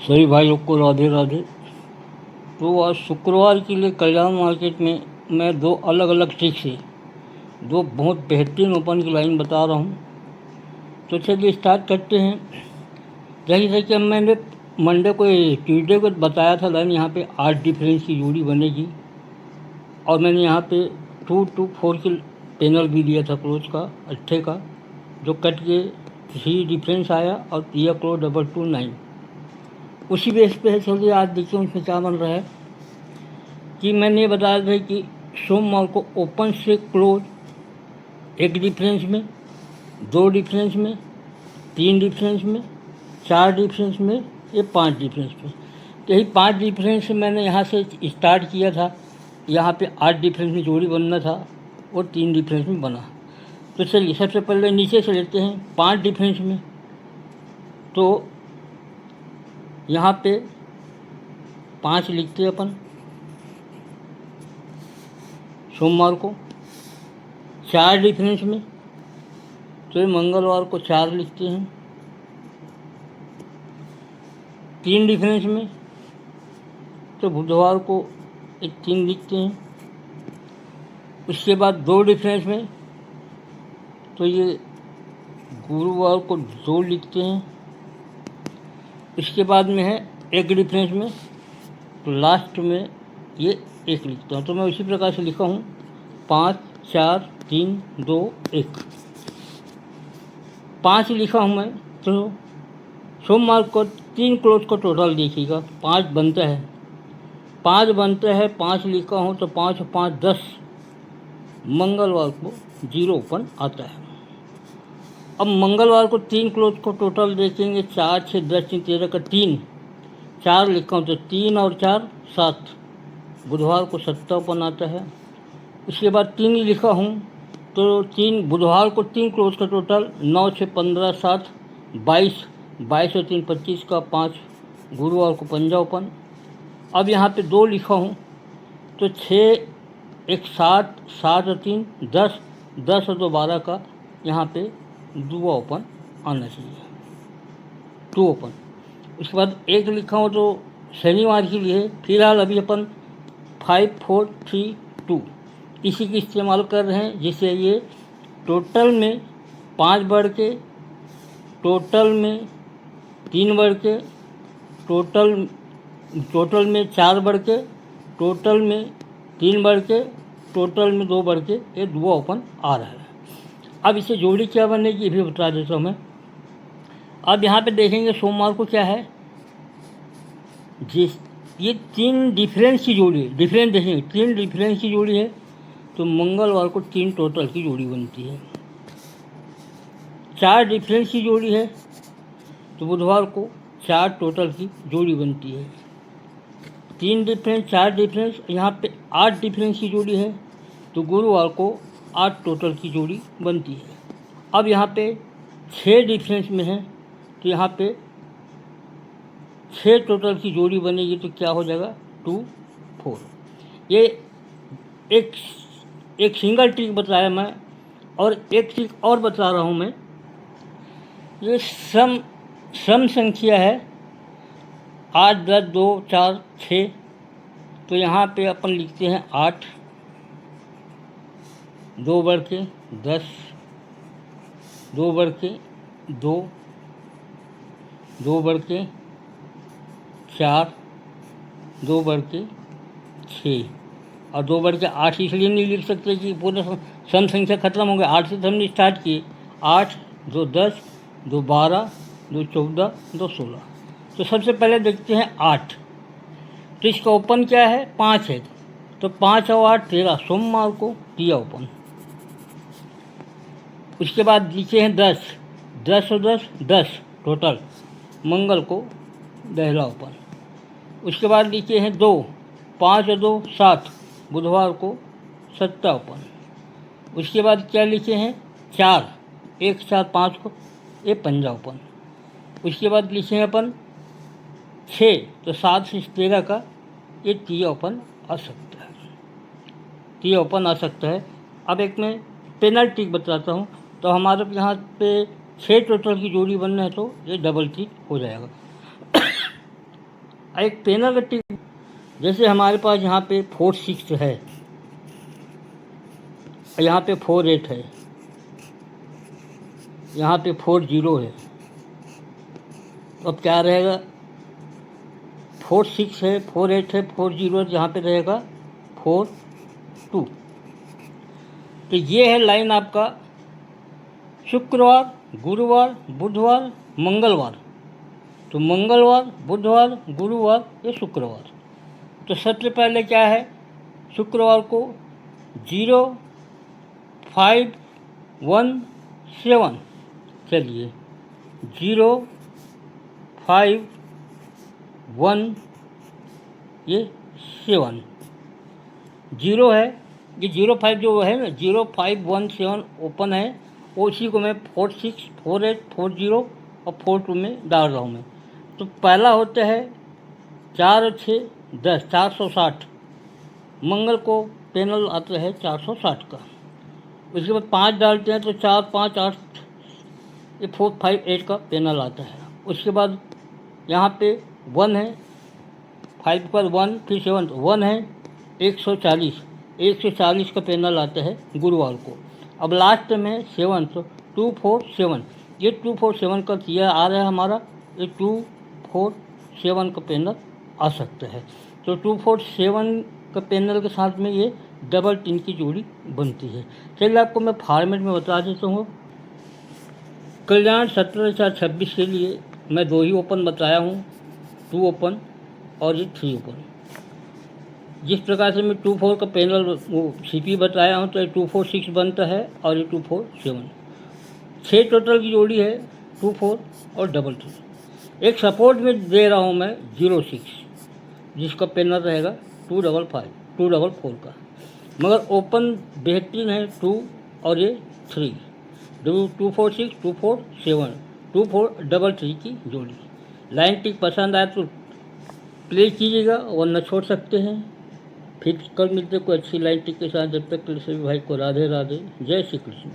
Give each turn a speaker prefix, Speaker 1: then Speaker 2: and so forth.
Speaker 1: सभी भाइयों को राधे राधे। तो आज शुक्रवार के लिए कल्याण मार्केट में मैं दो अलग अलग ट्रिक से दो बहुत बेहतरीन ओपन की लाइन बता रहा हूँ। तो चलिए स्टार्ट करते हैं। जैसे कि मैंने मंडे को ट्यूसडे को बताया था लाइन यहाँ पे 8 डिफरेंस की जोड़ी बनेगी, और मैंने यहाँ पे 2-4 की पैनल भी दिया था क्लोज का अच्छे का, जो कट के 3 डिफरेंस आया और दिया क्लोज 229। उसी बेस पे है। चलिए आज देखिए उसमें क्या बन रहा है कि मैंने ये बताया था कि सोमवार को ओपन से क्लोज 1 डिफरेंस में, 2 डिफरेंस में, 3 डिफरेंस में, 4 डिफरेंस में, ये 5 डिफरेंस में। तो यही 5 डिफरेंस मैंने यहाँ से स्टार्ट किया था। यहाँ पे 8 डिफरेंस में जोड़ी बनना था और 3 डिफरेंस में बना। तो चलिए सबसे पहले नीचे से लेते हैं 5 डिफरेंस में। तो यहाँ पे 5 लिखते हैं अपन सोमवार को। 4 डिफरेंस में तो ये मंगलवार को 4 लिखते हैं। 3 डिफरेंस में तो बुधवार को 3 लिखते हैं। उसके बाद 2 डिफरेंस में तो ये गुरुवार को 2 लिखते हैं। इसके बाद में है 1 डिफरेंस में, तो लास्ट में ये 1 लिखता हूँ। तो मैं उसी प्रकार से लिखा हूँ 5 4 3 2 1। 5 लिखा हूँ मैं। तो सोमवार को 3 क्लोज का टोटल देखिएगा, 5 बनता है। 5 लिखा हूँ तो 5 और 5 10। मंगलवार को 0 ओपन आता है। अब मंगलवार को 3 क्लोज को टोटल देखेंगे, 4 6 10 3 13 का 3। 4 लिखा हूँ तो 3 और 4 7। बुधवार को 7 ओपन आता है। उसके बाद 3 लिखा हूँ तो 3 बुधवार को 3 क्लोज का टोटल 9 6 15 7 22। 22 और 3 25 का 5। गुरुवार को 5 ओपन। अब यहाँ पे 2 लिखा हूँ तो 6 1 7 7 और 3 10। 10 और 2 12 का यहाँ पे 2 ओपन आना चाहिए, 2 ओपन। उसके बाद 1 लिखा हूँ तो शनिवार के लिए फिलहाल अभी अपन 5 4 3 2 इसी की इस्तेमाल कर रहे हैं, जिससे ये टोटल में 5 बढ़ के, टोटल में 3 बढ़ के, टोटल में 4 बढ़ के, टोटल में 3 बढ़ के, टोटल में 2 बढ़ के ये 2 ओपन आ रहा है। अब इसे जोड़ी क्या बनेगी ये भी बता देता हूँ मैं। अब यहाँ पे देखेंगे सोमवार को क्या है, जिस ये 3 डिफरेंस की जोड़ी है। डिफरेंस देखेंगे 3 डिफरेंस की जोड़ी है, तो मंगलवार को 3 टोटल की जोड़ी बनती है। 4 डिफरेंस की जोड़ी है तो बुधवार को 4 टोटल की जोड़ी बनती है। 3 डिफरेंस 4 डिफरेंस, यहाँ पे 8 डिफरेंस की जोड़ी है तो गुरुवार को 8 टोटल की जोड़ी बनती है। अब यहाँ पे 6 डिफरेंस में है तो यहाँ पे 6 टोटल की जोड़ी बनेगी, तो क्या हो जाएगा 2 4। ये एक सिंगल ट्रिक बताया मैं, और एक ट्रिक और बता रहा हूँ मैं। ये सम संख्या है 8 10 2 4 6। तो यहाँ पे अपन लिखते हैं 8, 2 बढ़ के 10, 2 बढ़ के 2, 2 बढ़ के 4, 2 बढ़ के 6 और 2 बढ़ के 8। इसलिए नहीं लिख सकते कि पूरा सम संख्या खत्म हो गया। 8 से तो हमने स्टार्ट किए। 8 2 10 2 12 2 14 2 16। तो सबसे पहले देखते हैं 8। तो इसका ओपन क्या है 5 है, तो 5 और 8 13। सोमवार को दिया ओपन। उसके बाद नीचे हैं 10। 10 और 10 10 टोटल। मंगल को पहला ओपन। उसके बाद नीचे हैं 2। 5 और 2 7। बुधवार को 7 ओपन। उसके बाद क्या लिखे हैं 4। 1 4 5 को ये 5 ओपन। उसके बाद लिखे हैं अपन 6, तो 7 से 13 का ये 3 ओपन आ सकता है। 3 ओपन आ सकता है। अब एक मैं पेनल्टी बताता हूँ। तो हमारे यहाँ पे 6 टोटल की जोड़ी बनना है तो ये डबल 3 हो जाएगा। एक पैनल का टिक, जैसे हमारे पास यहाँ पे 4-6 है, यहाँ पे 4-8 है, यहाँ पे 4-0 है, तो अब क्या रहेगा? 4-6 है, 4-8 है, 4-0 है, यहाँ पे रहेगा 4-2। तो ये है लाइन आपका शुक्रवार, गुरुवार, बुधवार, मंगलवार। तो मंगलवार, बुधवार, गुरुवार, ये शुक्रवार। तो सबसे पहले क्या है, शुक्रवार को 0-5-1-7, चलिए 0-5-1 ये 7 जीरो है, ये 0-5 जो है ना, 0-5-1-7 ओपन है, उसी को मैं 4-6, 4-8, 4-0 और 4-2 में डाल रहा हूँ मैं। तो पहला होता है 4-6-10, 460। मंगल को पैनल आता है 460 का। उसके बाद 5 डालते हैं तो 4-5-8, ये 4-5-8 का पैनल आता है। उसके बाद यहाँ पे 1 है, 5 पर 1, फिर 7, 1 है, 140 का पैनल आता है गुरुवार को। अब लास्ट में 7, तो 2-4-7, ये 2-4-7 का यह आ रहा है हमारा, ये 2-4-7 का पैनल आ सकता है। तो 2-4-7 का पैनल के साथ में ये डबल 10 की जोड़ी बनती है। चलिए आपको मैं फॉर्मेट में बता देता हूँ। कल्याण 17/4/26 के लिए मैं 2 ही ओपन बताया हूँ, 2 ओपन और ये 3 ओपन। जिस प्रकार से मैं 2-4 का पैनल वो CP बताया हूँ, तो ये 2-4-6 बनता है और ये 2-4-7, 6 टोटल की जोड़ी है, 2-4 और 3-3। एक सपोर्ट में दे रहा हूँ मैं 0-6, जिसका पैनल रहेगा 2-5-5, 2-4 का, मगर ओपन बेहतरीन है 2 और ये 3, 2-4-6, 2-4-7, 2-4-3 की जोड़ी। लाइन टिक पसंद आए तो प्ले कीजिएगा, वरना छोड़ सकते हैं। फिर कल मिलते कोई अच्छी लाइन टिक के साथ। जब तक के लिए सभी भाई को राधे राधे, जय श्री कृष्ण।